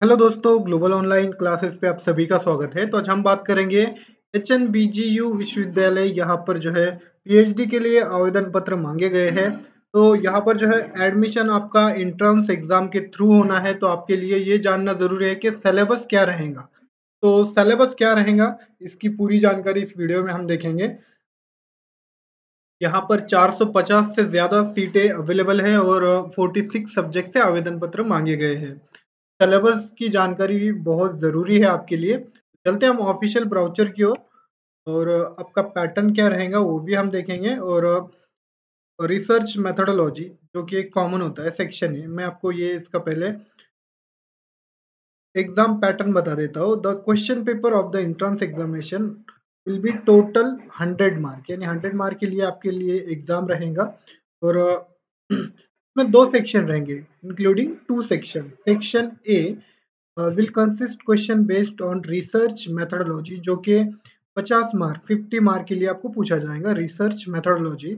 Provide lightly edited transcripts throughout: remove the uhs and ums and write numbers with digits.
Hello दोस्तों, global online classes पे आप सभी का स्वागत है। तो आज हम बात करेंगे एचएनबीजीयू विश्वविद्यालय। यहाँ पर जो है पीएचडी के लिए आवेदन पत्र मांगे गए हैं। तो यहाँ पर जो है एडमिशन आपका एंट्रेंस एग्जाम के थ्रू होना है। तो आपके लिए ये जानना जरूरी है कि सिलेबस क्या रहेगा। तो सिलेबस क्या रहेगा, इसकी पूरी जानकारी इस वीडियो में हम देखेंगे। यहाँ पर 450 से ज्यादा सीटें अवेलेबल है और 46 सब्जेक्ट से आवेदन पत्र मांगे गए हैं। सिलेबस की जानकारी भी बहुत ज़रूरी है आपके लिए। चलते हैं हम ऑफिशियल ब्राउचर की ओर और आपका पैटर्न क्या रहेगा वो भी हम देखेंगे। और रिसर्च मेथोडोलॉजी जो कि एक कॉमन होता है सेक्शन है, मैं आपको ये इसका पहले एग्जाम पैटर्न बता देता हूँ। The question paper of the entrance examination will be total 100 mark, यानी 100 मार्क के लिए आपके लिए एग्जाम रहेगा। और इसमें दो सेक्शन रहेंगे including two section. Section A will consist question based on research methodology, जो कि 50 मार्क 50 मार्क के लिए आपको पूछा जाएगा research methodology.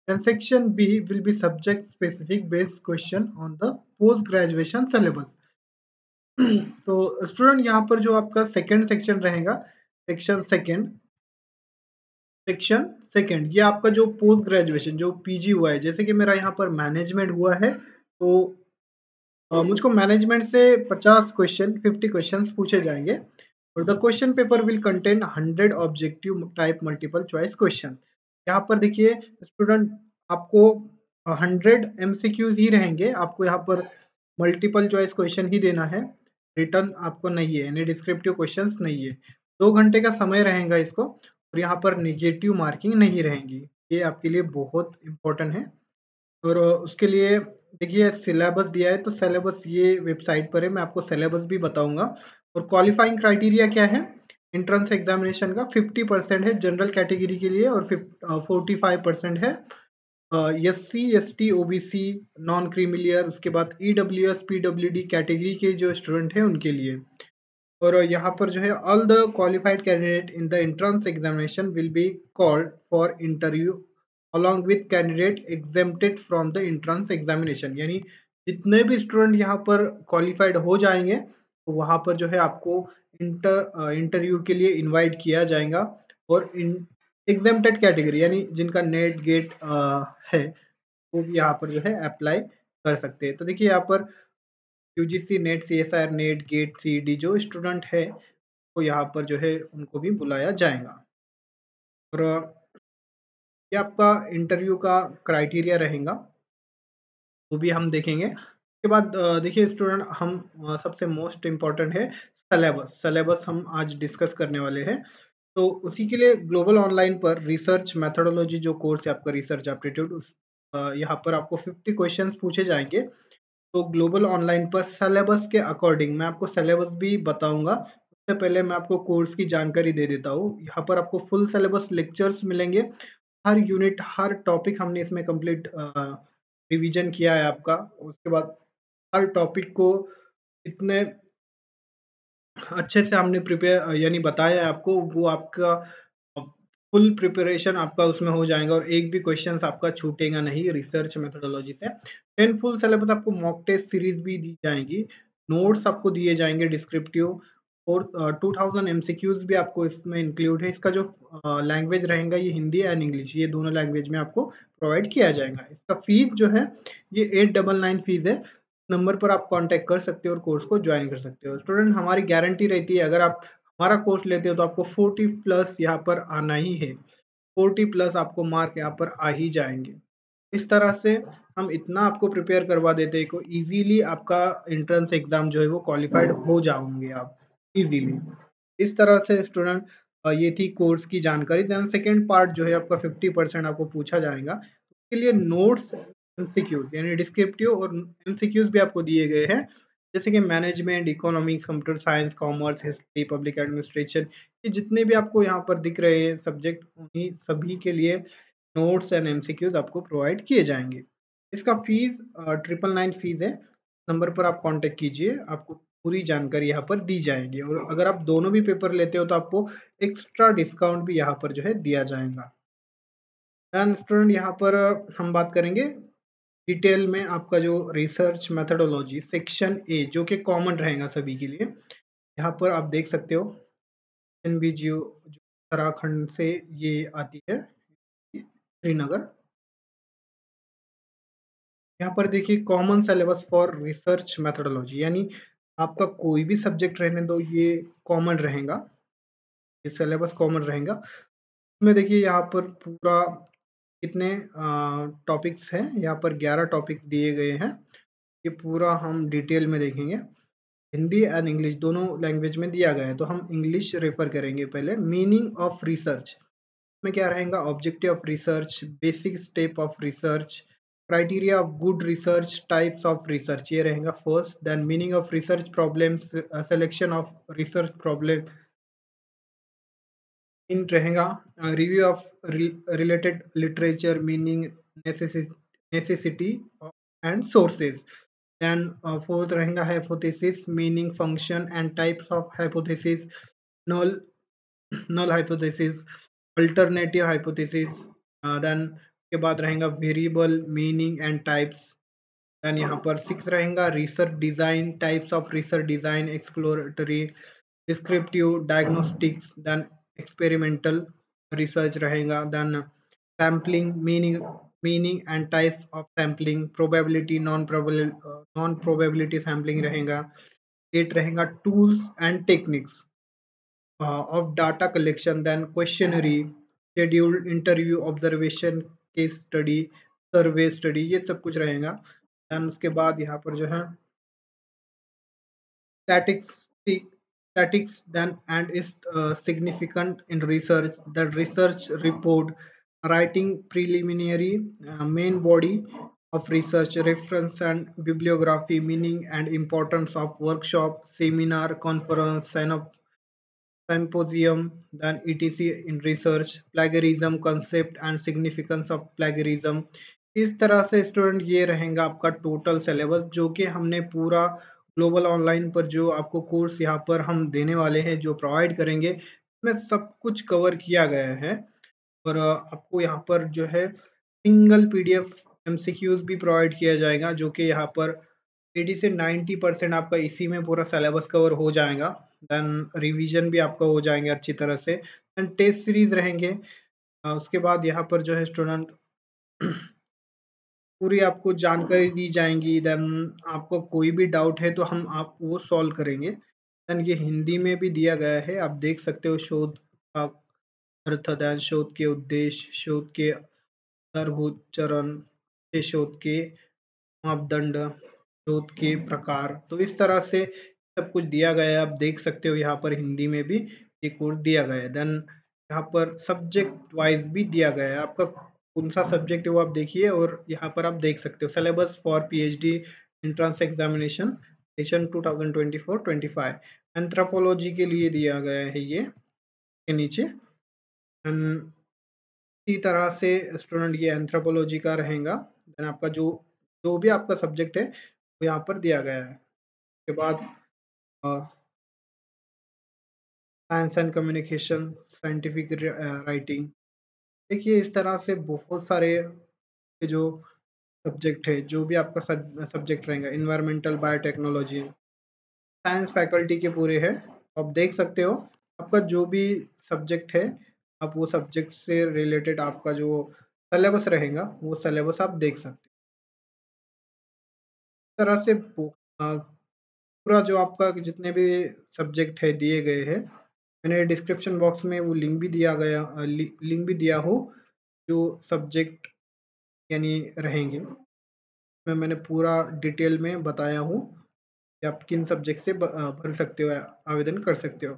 And section B will be subject specific based question on the post graduation syllabus. तो student यहाँ पर जो आपका सेकंड सेक्शन रहेगा, सेक्शन सेकंड सेक्शन सेकंड ये आपका जो पोस्ट ग्रेजुएशन जो पीजी हुआ है, जैसे कि मेरा यहाँ पर मैनेजमेंट हुआ है, तो मुझको मैनेजमेंट से 50 क्वेश्चन 50 क्वेश्चंस पूछे जाएंगे। और the question paper will contain 100 objective type multiple choice question. यहाँ पर देखिए स्टूडेंट, आपको 100 एमसीक्यूज ही रहेंगे। आपको यहाँ पर मल्टीपल चॉइस क्वेश्चन ही देना है, रिटर्न आपको नहीं है, यानी डिस्क्रिप्टिव क्वेश्चंस नहीं है। 2 घंटे का समय रहेगा इसको, और यहाँ पर नेगेटिव मार्किंग नहीं रहेंगी। ये आपके लिए बहुत इंपॉर्टेंट है। और उसके लिए देखिए सिलेबस दिया है, तो सिलेबस ये वेबसाइट पर है, मैं आपको सिलेबस भी बताऊंगा। और क्वालिफाइंग क्राइटेरिया क्या है एंट्रेंस एग्जामिनेशन का, 50% है जनरल कैटेगरी के लिए और 45% है SC ST OBC non creamy layer, उसके बाद ईडब्ल्यूएस पीडब्ल्यूडी कैटेगरी के जो स्टूडेंट हैं उनके लिए। और यहाँ पर जो है all the qualified candidate in the entrance examination will be called for interview along with candidate exempted from the entrance examination. यानी जितने भी स्टूडेंट यहाँ पर क्वालिफाइड हो जाएंगे, तो वहाँ पर जो है आपको इंटरव्यू के लिए इनवाइट किया जाएगा। और एग्जेम्प्टेड कैटेगरी यानी जिनका नेट गेट है, वो भी यहाँ पर जो है अप्लाई कर सकते हैं। तो देखिए यहाँ पर UGC NET CSIR NET GATE CD जो स्टूडेंट है, तो यहाँ पर जो है उनको भी बुलाया जाएगा। और ये आपका इंटरव्यू का क्राइटेरिया रहेगा, वो भी हम देखेंगे। उसके बाद देखिए स्टूडेंट, हम सबसे मोस्ट इम्पॉर्टेंट है सिलेबस। सिलेबस हम आज डिस्कस करने वाले हैं। तो उसी के लिए ग्लोबल ऑनलाइन पर रिसर्च मेथोडोलॉजी जो कोर्स है आपका रिसर्च एप्टीट्यूड, यहाँ पर आपको 50 क्वेश्चंस पूछे जाएंगे। तो ग्लोबल ऑनलाइन पर सिलेबस के अकॉर्डिंग मैं आपको सिलेबस भी बताऊंगा। उससे पहले मैं आपको कोर्स की जानकारी दे देता हूँ। यहाँ पर आपको फुल सिलेबस लेक्चर्स मिलेंगे, हर यूनिट हर टॉपिक हमने इसमें कंप्लीट रिवीजन किया है आपका। उसके बाद हर टॉपिक को इतने अच्छे से हमने प्रिपेयर यानी बताया है आपको, वो आपका फुल प्रिपरेशन आपका उसमें हो जाएगा और एक भी क्वेश्चन आपका छूटेगा नहीं रिसर्च मेथोडोलॉजी से। 10 फुल सिलेबस आपको मॉक टेस्ट सीरीज भी दी जाएंगी, नोट्स आपको दिए जाएंगे डिस्क्रिप्टिव, और 2000 एमसीक्यूज भी आपको इसमें इंक्लूड है। इसका जो लैंग्वेज रहेगा ये हिंदी एंड इंग्लिश, ये दोनों लैंग्वेज में आपको प्रोवाइड किया जाएगा। इसका फीस जो है ये 899 फीस है। नंबर पर आप कांटेक्ट कर सकते हो और कोर्स को ज्वाइन कर सकते हो। स्टूडेंट, हमारी गारंटी रहती है अगर आप हमारा कोर्स लेते हो तो आपको 40 प्लस यहाँ पर आना ही है, 40 प्लस आपको मार्क यहाँ पर आ ही जाएंगे। इस तरह से हम इतना आपको प्रिपेयर करवा देते हैं कि इजीली आपका एंट्रेंस एग्जाम जो है वो क्वालिफाइड हो जाओगे आप इजीली। इस तरह से स्टूडेंट, ये थी कोर्स की जानकारी। देन सेकेंड पार्ट जो है आपका 50% आपको पूछा जाएगा, उसके लिए नोट्स एमसीक्यूज यानी डिस्क्रिप्टिव और एमसीक्यूज भी आपको दिए गए हैं, जैसे कि management economics computer science commerce history public administration, ये जितने भी आपको यहाँ पर दिख रहे हैं सब्जेक्ट, उन्हीं सभी के लिए नोट्स एंड एमसीक्यूज आपको प्रोवाइड किए जाएंगे। इसका फीस 999 फीस है। नंबर पर आप कांटेक्ट कीजिए, आपको पूरी जानकारी यहाँ पर दी जाएगी। और अगर आप दोनों भी पेपर लेते हो तो आपको एक्स्ट्रा डिस्काउंट भी यहाँ पर जो है दिया जाएगा। एंड स्टूडेंट, यहाँ पर हम बात करेंगे डिटेल में आपका जो रिसर्च मेथोडोलॉजी सेक्शन ए जो कि कॉमन रहेगा सभी के लिए, यहाँ पर आप देख सकते हो एनबीजीओ जो उत्तराखंड से ये आती है श्रीनगर। यहाँ पर देखिए common syllabus for research methodology, यानी आपका कोई भी सब्जेक्ट रहने दो ये कॉमन रहेगा, ये सिलेबस कॉमन रहेगा। इसमें देखिए यहाँ पर पूरा कितने टॉपिक्स हैं, यहाँ पर 11 टॉपिक्स दिए गए हैं। ये पूरा हम डिटेल में देखेंगे। हिंदी एंड इंग्लिश दोनों लैंग्वेज में दिया गया है, तो हम इंग्लिश रेफर करेंगे पहले। मीनिंग ऑफ रिसर्च में क्या रहेगा, objective of research, basic step of research, criteria of good research, types of research, ये रहेगा first. Then meaning of research problems, selection of research problem इन रहेगा, review of related literature, meaning, necessity and sources. Then fourth रहेगा hypothesis, meaning, function and types of hypothesis, null null hypothesis, alternative hypothesis, then के बाद रहेगा variable, meaning and types. Then यहाँ पर 6 रहेगा research design, types of research design, exploratory, descriptive, diagnostics, then experimental research रहेगा। Then sampling, meaning and types of sampling, probability, non probability sampling रहेगा। 8 रहेगा tools and techniques of data collection, then questionnaire, scheduled interview, observation, case study, survey study, ये सब कुछ रहेगा। Then उसके बाद यहाँ पर जो है statistics then and is significant in research, the research report, writing preliminary, main body of research, reference and bibliography, meaning and importance of workshop, seminar, conference, symposium, then etc in research, plagiarism, concept and significance of plagiarism। इस तरह से student ये रहेगा आपका total syllabus, जो कि हमने पूरा ग्लोबल ऑनलाइन पर जो आपको कोर्स यहाँ पर हम देने वाले हैं, जो प्रोवाइड करेंगे, इसमें सब कुछ कवर किया गया है। और आपको यहाँ पर जो है सिंगल पीडीएफ एमसीक्यूज भी प्रोवाइड किया जाएगा, जो कि यहाँ पर 80 से 90% आपका इसी में पूरा सिलेबस कवर हो जाएगा। देन रिवीजन भी आपका हो जाएंगे अच्छी तरह से। एंड टेस्ट सीरीज रहेंगे। उसके बाद यहाँ पर जो है स्टूडेंट पूरी आपको जानकारी दी जाएंगी। देन आपको कोई भी डाउट है तो हम आप वो सॉल्व करेंगे। देन ये हिंदी में भी दिया गया है, आप देख सकते हो। शोध का अर्थ, देन शोध के उद्देश्य, शोध के आधारभूत चरण, शोध के मापदंड, शोध के प्रकार, तो इस तरह से सब कुछ दिया गया है। आप देख सकते हो यहाँ पर हिंदी में भी ये कोर्स दिया गया है। देन यहाँ पर सब्जेक्ट वाइज भी दिया गया है, आपका कौन सा सब्जेक्ट है वो आप देखिए। और यहाँ पर आप देख सकते हो syllabus for PhD entrance examination session 2024-25 anthropology के लिए दिया गया है ये के नीचे। इसी तरह से स्टूडेंट ये एंथ्रोपोलॉजी का रहेगा। देन आपका जो जो भी आपका सब्जेक्ट है वो यहाँ पर दिया गया है। उसके बाद science and communication, scientific writing, देखिए इस तरह से बहुत सारे जो सब्जेक्ट है, जो भी आपका सब्जेक्ट रहेगा, इन्वायरमेंटल, बायोटेक्नोलॉजी, साइंस फैकल्टी के पूरे हैं। आप देख सकते हो आपका जो भी सब्जेक्ट है, आप वो सब्जेक्ट से रिलेटेड आपका जो सिलेबस रहेगा वो सिलेबस आप देख सकते हो। इस तरह से पूरा जो आपका जितने भी सब्जेक्ट है दिए गए हैं, मैंने डिस्क्रिप्शन बॉक्स में वो लिंक भी दिया गया, लिंक भी दिया हो जो सब्जेक्ट यानी रहेंगे। मैंने पूरा डिटेल में बताया हूँ कि आप किन सब्जेक्ट से भर सकते हो, आवेदन कर सकते हो।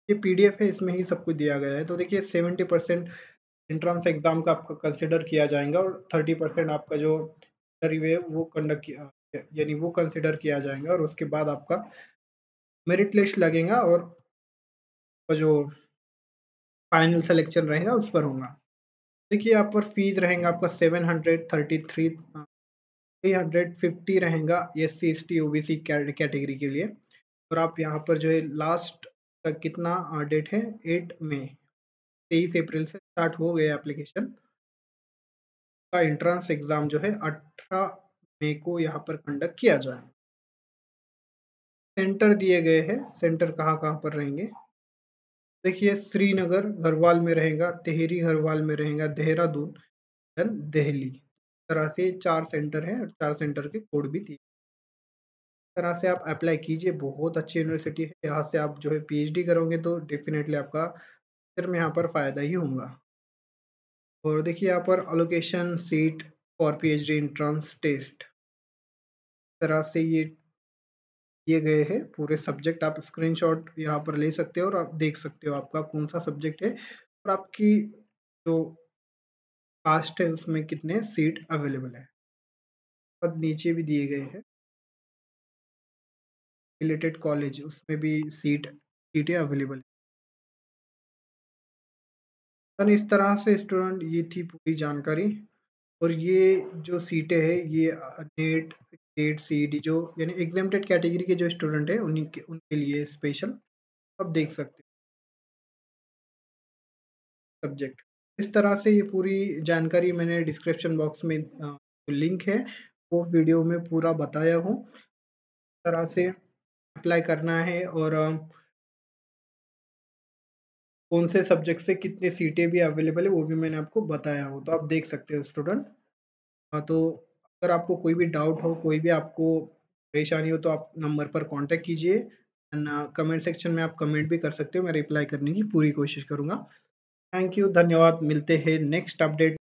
ये पीडीएफ है, इसमें ही सब कुछ दिया गया है। तो देखिए 70% एंट्रेंस एग्जाम का आपका कंसिडर किया जाएगा और 30% आपका जो इंटरव्यू है वो कंडक्ट किया, यानी वो कंसिडर किया जाएगा। और उसके बाद आपका मेरिट लिस्ट लगेगा और जो फाइनल सिलेक्शन रहेगा उस पर होगा। देखिए यहाँ पर फीस रहेगा आपका 350 रहेगा SC ST OBC कैटेगरी के लिए। और आप यहाँ पर जो है लास्ट का कितना डेट है, 8 मई, 23 अप्रैल से स्टार्ट हो गया एप्लीकेशन का। एंट्रेंस एग्जाम जो है मई को यहाँ पर कंडक्ट किया जाए। सेंटर दिए गए हैं, सेंटर कहाँ-कहाँ पर रहेंगे। देखिए श्रीनगर गढ़वाल में रहेगा, टिहरी गढ़वाल में रहेगा, देहरादून देन दिल्ली। इस तरह से 4 सेंटर हैं और 4 सेंटर के कोड भी दिए। इस तरह से आप अप्लाई कीजिए, बहुत अच्छी यूनिवर्सिटी है। यहाँ से आप जो है पीएचडी करोगे तो डेफिनेटली आपका फ्यूचर में यहाँ पर फ़ायदा ही होगा। और देखिए यहाँ पर allocation seat for PhD entrance test, इस तरह से ये दिए गए हैं पूरे सब्जेक्ट। आप स्क्रीनशॉट यहाँ पर ले सकते हो और आप देख सकते हो आपका कौन-सा सब्जेक्ट है और आपकी जो कास्ट है उसमें कितने सीट अवेलेबल है। और नीचे भी दिए गए हैं रिलेटेड कॉलेज, उसमें भी सीटें अवेलेबल है। और इस तरह से स्टूडेंट ये थी पूरी जानकारी। और ये जो सीटें हैं ये नेट गेट सीईटी जो यानी एग्जाम्प्टेड कैटेगरी के जो स्टूडेंट हैं उनके लिए स्पेशल आप देख सकते हो सब्जेक्ट। इस तरह से ये पूरी जानकारी मैंने डिस्क्रिप्शन बॉक्स में लिंक है वो वीडियो में पूरा बताया हूँ। इस तरह से अप्लाई करना है और कौन से सब्जेक्ट से कितनी सीटें भी अवेलेबल है वो भी मैंने आपको बताया हो, तो आप देख सकते हो स्टूडेंट। हाँ, तो अगर आपको कोई भी डाउट हो, कोई भी आपको परेशानी हो तो आप नंबर पर कांटेक्ट कीजिए एंड कमेंट सेक्शन में आप कमेंट भी कर सकते हो, मैं रिप्लाई करने की पूरी कोशिश करूँगा। थैंक यू, धन्यवाद, मिलते हैं नेक्स्ट अपडेट।